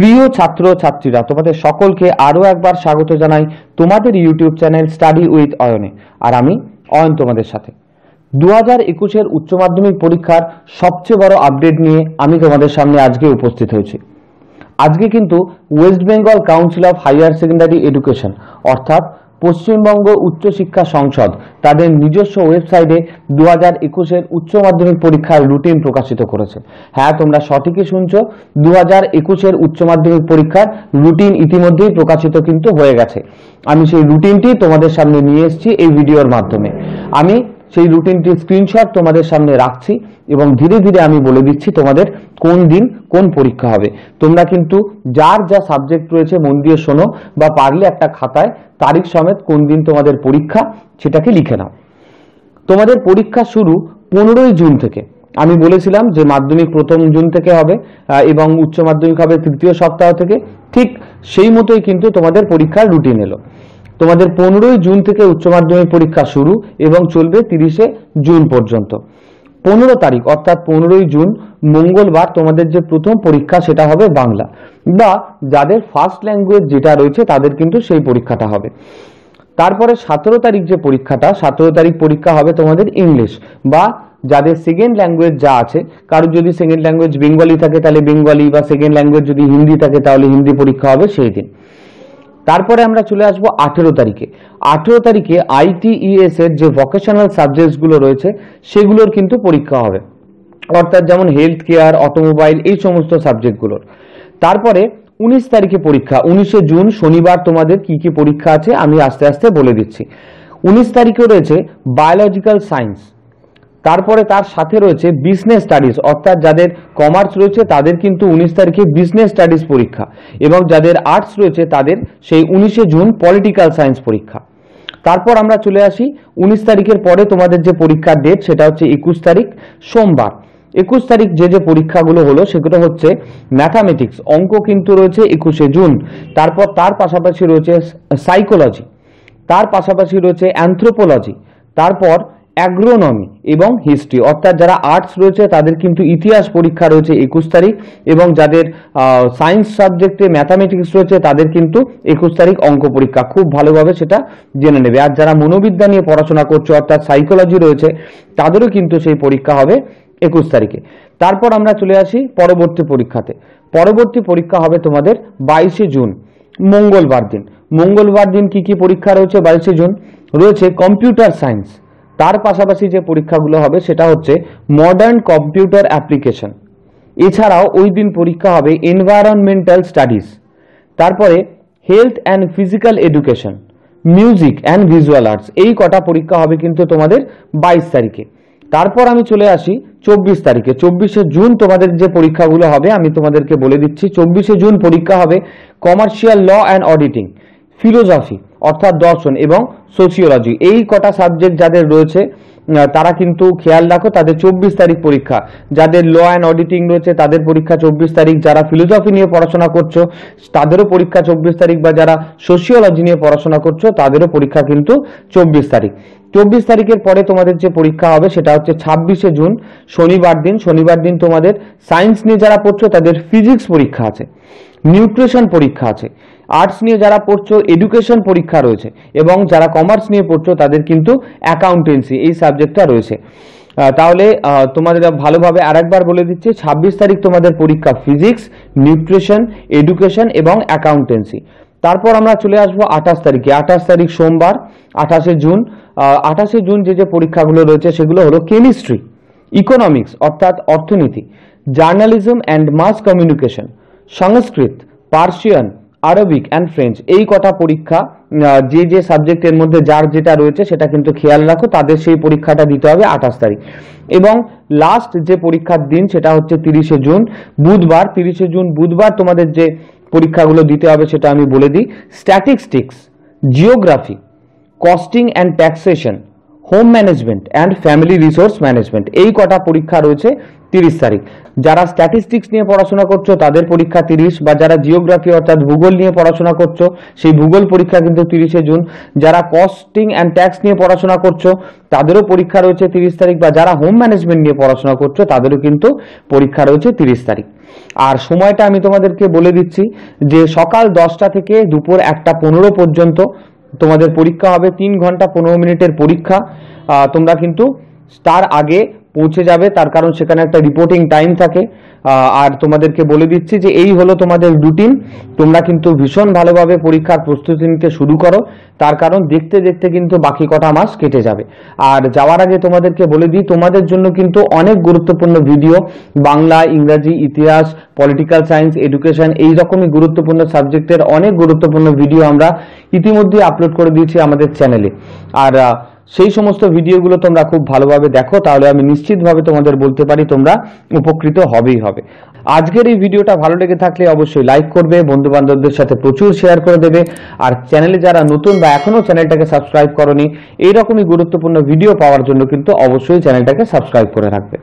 প্রিয় ছাত্র ছাত্রীরা, তোমাদের সকলকে আরো একবার স্বাগত জানাই তোমাদের ইউটিউব চ্যানেল স্টাডি উইথ অয়নে। আর আমি অয়ন তোমাদের সাথে 2021-এর উচ্চ মাধ্যমিক পরীক্ষার সবচেয়ে বড় আপডেট নিয়ে আমি তোমাদের সামনে আজকে উপস্থিত হয়েছি। আজকে কিন্তু West Bengal council of hire secondary education অর্থাৎ পশ্চিমবঙ্গ উচ্চ শিক্ষা সংসদ তাদের নিজস্ব ওয়েবসাইটে 2021-এর উচ্চ মাধ্যমিক পরীক্ষার রুটিন প্রকাশিত করেছে। হ্যাঁ, তোমরা সঠিকই শুনছো, 2021-এর উচ্চ মাধ্যমিক পরীক্ষার রুটিন ইতিমধ্যেই প্রকাশিত কিন্তু হয়ে গেছে। আমি সেই রুটিনটি তোমাদের সামনে নিয়ে এসেছি এই ভিডিওর মাধ্যমে। আমি সেই রুটিনটির স্ক্রিনশট তোমাদের সামনে রাখছি এবং ধীরে ধীরে আমি বলে দিচ্ছি তোমাদের কোন দিন কোন পরীক্ষা হবে। তোমরা কিন্তু যার যা সাবজেক্ট রয়েছে মন দিয়ে শোনো, বা পারলে একটা খাতায় তারিখ সমেত কোন দিন তোমাদের পরীক্ষা সেটাকে লিখে নাও। তোমাদের পরীক্ষা শুরু 15ই জুন থেকে। আমি বলেছিলাম যে মাধ্যমিক প্রথম জুন থেকে হবে এবং উচ্চ মাধ্যমিক হবে তৃতীয় সপ্তাহ থেকে। ঠিক সেই মতোই কিন্তু তোমাদের পরীক্ষার রুটিন এলো। তোমাদের 15ই জুন থেকে উচ্চ মাধ্যমিক পরীক্ষা শুরু এবং চলবে 30শে জুন পর্যন্ত। 15 তারিখ অর্থাৎ 15ই জুন মঙ্গলবার তোমাদের যে প্রথম পরীক্ষা সেটা হবে বাংলা, বা যাদের ফার্স্ট ল্যাঙ্গুয়েজ যেটা রয়েছে তাদের কিন্তু সেই পরীক্ষাটা হবে। তারপরে 17 তারিখ যে পরীক্ষাটা, 17 তারিখ পরীক্ষা হবে তোমাদের ইংলিশ, বা যাদের সেকেন্ড ল্যাঙ্গুয়েজ যা আছে, কারোর যদি সেকেন্ড ল্যাঙ্গুয়েজ বেঙ্গলি থাকে তাহলে বেঙ্গলি, বা সেকেন্ড ল্যাঙ্গুয়েজ যদি হিন্দি থাকে তাহলে হিন্দি পরীক্ষা হবে সেই দিন। তারপরে আমরা চলে আসবো 18 তারিখে। 18 তারিখে ITES এর যে ভোকেশনাল সাবজেক্টসগুলো রয়েছে সেগুলোর কিন্তু পরীক্ষা হবে, অর্থাৎ যেমন হেলথ কেয়ার, অটোমোবাইল, এই সমস্ত সাবজেক্টগুলোর। তারপরে 19 তারিখে পরীক্ষা। 19শে জুন শনিবার তোমাদের কি কি পরীক্ষা আছে আমি আস্তে আস্তে বলে দিচ্ছি। 19 তারিখে রয়েছে বায়োলজিক্যাল সায়েন্স। তারপরে তার সাথে রয়েছে বিজনেস স্টাডিজ, অর্থাৎ যাদের কমার্স রয়েছে তাদের কিন্তু 19 তারিখে বিজনেস স্টাডিজ পরীক্ষা, এবং যাদের আর্টস রয়েছে তাদের সেই 19শে জুন পলিটিক্যাল সায়েন্স পরীক্ষা। তারপর আমরা চলে আসি 19 তারিখের পরে তোমাদের যে পরীক্ষার ডেট সেটা হচ্ছে 21 তারিখ সোমবার। 21 তারিখ যে পরীক্ষাগুলো হলো সেগুলো হচ্ছে ম্যাথামেটিক্স, অঙ্ক কিন্তু রয়েছে 21শে জুন। তারপর তার পাশাপাশি রয়েছে সাইকোলজি, তার পাশাপাশি রয়েছে অ্যানথ্রোপোলজি, তারপর অ্যাগ্রোনমি এবং হিস্ট্রি, অর্থাৎ যারা আর্টস রয়েছে তাদের কিন্তু ইতিহাস পরীক্ষা রয়েছে 21 তারিখ, এবং যাদের সায়েন্স সাবজেক্টে ম্যাথামেটিক্স রয়েছে তাদের কিন্তু 21 তারিখ অঙ্ক পরীক্ষা। খুব ভালোভাবে সেটা জেনে নেবে। আর যারা মনোবিদ্যা নিয়ে পড়াশোনা করছে অর্থাৎ সাইকোলজি রয়েছে তাদেরও কিন্তু সেই পরীক্ষা হবে 21 তারিখে। তারপর আমরা চলে আসি পরবর্তী পরীক্ষাতে। পরবর্তী পরীক্ষা হবে তোমাদের 22শে জুন মঙ্গলবার দিন। মঙ্গলবার দিন কি কি পরীক্ষা রয়েছে 22শে জুন? রয়েছে কম্পিউটার সায়েন্স, তার পাশাপাশি যে পরীক্ষাগুলো হবে সেটা হচ্ছে মডার্ন কম্পিউটার অ্যাপ্লিকেশন। এছাড়াও ওই দিন পরীক্ষা হবে এনভায়রনমেন্টাল স্টাডিজ, তারপরে health and physical education, music and visual arts. এই কটা পরীক্ষা হবে কিন্তু তোমাদের 22 তারিখে। তারপর আমি চলে আসি 24 তারিখে। 24শে জুন তোমাদের যে পরীক্ষাগুলো হবে আমি তোমাদেরকে বলে দিচ্ছি। 24শে জুন পরীক্ষা হবে commercial law and auditing, philosophy অর্থাৎ দর্শন এবং সোশিওলজি। এই কটা সাবজেক্ট যাদের রয়েছে তারা কিন্তু খেয়াল রাখো, তাদের 24 তারিখ পরীক্ষা। যাদের ল অ্যান্ড অডিটিং রয়েছে তাদের পরীক্ষা 24 তারিখ, যারা ফিলোসফি নিয়ে পড়াশোনা করছো তাদেরও পরীক্ষা 24 তারিখ, বা যারা সোশিওলজি নিয়ে পড়াশোনা করছো তাদেরও পরীক্ষা কিন্তু 24 তারিখ। 24 তারিখের পরে তোমাদের যে পরীক্ষা হবে সেটা হচ্ছে 26শে জুন শনিবার দিন। শনিবার দিন তোমাদের সায়েন্স নিয়ে যারা পড়ছো তাদের ফিজিক্স পরীক্ষা আছে, নিউট্রিশন পরীক্ষা আছে, আর্টস নিয়ে যারা পড়ছো এডুকেশন পরীক্ষা রয়েছে, এবং যারা কমার্স নিয়ে পড়ছো তাদের কিন্তু অ্যাকাউন্টেন্সি এই সাবজেক্টটা রয়েছে। তাহলে তোমাদের ভালোভাবে আরেকবার বলে দিচ্ছি, 26 তারিখ তোমাদের পরীক্ষা ফিজিক্স, নিউট্রিশন, এডুকেশন এবং অ্যাকাউন্টেন্সি। তারপর আমরা চলে আসবো 28 তারিখে। 28 তারিখ সোমবার 28শে জুন। 28শে জুন যে পরীক্ষাগুলো রয়েছে সেগুলো হলো কেমিস্ট্রি, ইকোনমিক্স অর্থাৎ অর্থনীতি, journalism and mass communication, Sanskrit, Persian, Arabic and French. এই কটা পরীক্ষা যে সাবজেক্টের মধ্যে যার যেটা রয়েছে সেটা কিন্তু খেয়াল রাখো, তাদের সেই পরীক্ষাটা দিতে হবে 28 তারিখ। এবং লাস্ট যে পরীক্ষার দিন সেটা হচ্ছে 30শে জুন বুধবার। 30শে জুন বুধবার তোমাদের যে পরীক্ষাগুলো দিতে হবে সেটা আমি বলে দিই। Statistics, geography, costing and taxation, home management and family resource management, এই কটা পরীক্ষা রয়েছে 30 তারিখ। যারা স্ট্যাটিস্টিক্স নিয়ে পড়াশোনা করছো তাদের পরীক্ষা 30, বা যারা জিওগ্রাফি অর্থাৎ ভূগোল নিয়ে পড়াশোনা করছো সেই ভূগোল পরীক্ষা কিন্তু 30শে জুন। যারা কস্টিং অ্যান্ড ট্যাক্স নিয়ে পড়াশোনা করছো তাদেরও পরীক্ষা রয়েছে 30 তারিখ, বা যারা হোম ম্যানেজমেন্ট নিয়ে পড়াশোনা করছো তাদেরও কিন্তু পরীক্ষা রয়েছে 30 তারিখ। আর সময়টা আমি তোমাদেরকে বলে দিচ্ছি যে সকাল 10টা থেকে দুপুর 1:15 পর্যন্ত তোমাদের পরীক্ষা হবে। 3 ঘন্টা 15 মিনিটের পরীক্ষা। তোমরা কিন্তু তার আগে পৌঁছে যাবে, তার কারণ সেখানে একটা রিপোর্টিং টাইম থাকে। আর তোমাদেরকে বলে দিচ্ছি যে এই হলো তোমাদের রুটিন। তোমরা কিন্তু ভীষণ ভালোভাবে পরীক্ষার প্রস্তুতি নিতে শুরু করো, তার কারণ দেখতে দেখতে কিন্তু বাকি কটা মাস কেটে যাবে। আর যাওয়ার আগে তোমাদেরকে বলে দিই, তোমাদের জন্য কিন্তু অনেক গুরুত্বপূর্ণ ভিডিও, বাংলা, ইংরাজি, ইতিহাস, পলিটিক্যাল সায়েন্স, এডুকেশন, এই রকমই গুরুত্বপূর্ণ সাবজেক্টের অনেক গুরুত্বপূর্ণ ভিডিও আমরা ইতিমধ্যে আপলোড করে দিয়েছি আমাদের চ্যানেলে। আর সেই সমস্ত ভিডিওগুলো তোমরা খুব ভালোভাবে দেখো, তাহলে আমি নিশ্চিতভাবে তোমাদের বলতে পারি তোমরা উপকৃত হবেই হবে। আজকের এই ভিডিওটা ভালো লেগে থাকলে অবশ্যই লাইক করবে, বন্ধু বান্ধবদের সাথে প্রচুর শেয়ার করে দেবে। আর চ্যানেলে যারা নতুন বা এখনো চ্যানেলটাকে সাবস্ক্রাইব করোনি, এইরকমই গুরুত্বপূর্ণ ভিডিও পাওয়ার জন্য কিন্তু অবশ্যই চ্যানেলটাকে সাবস্ক্রাইব করে রাখবে।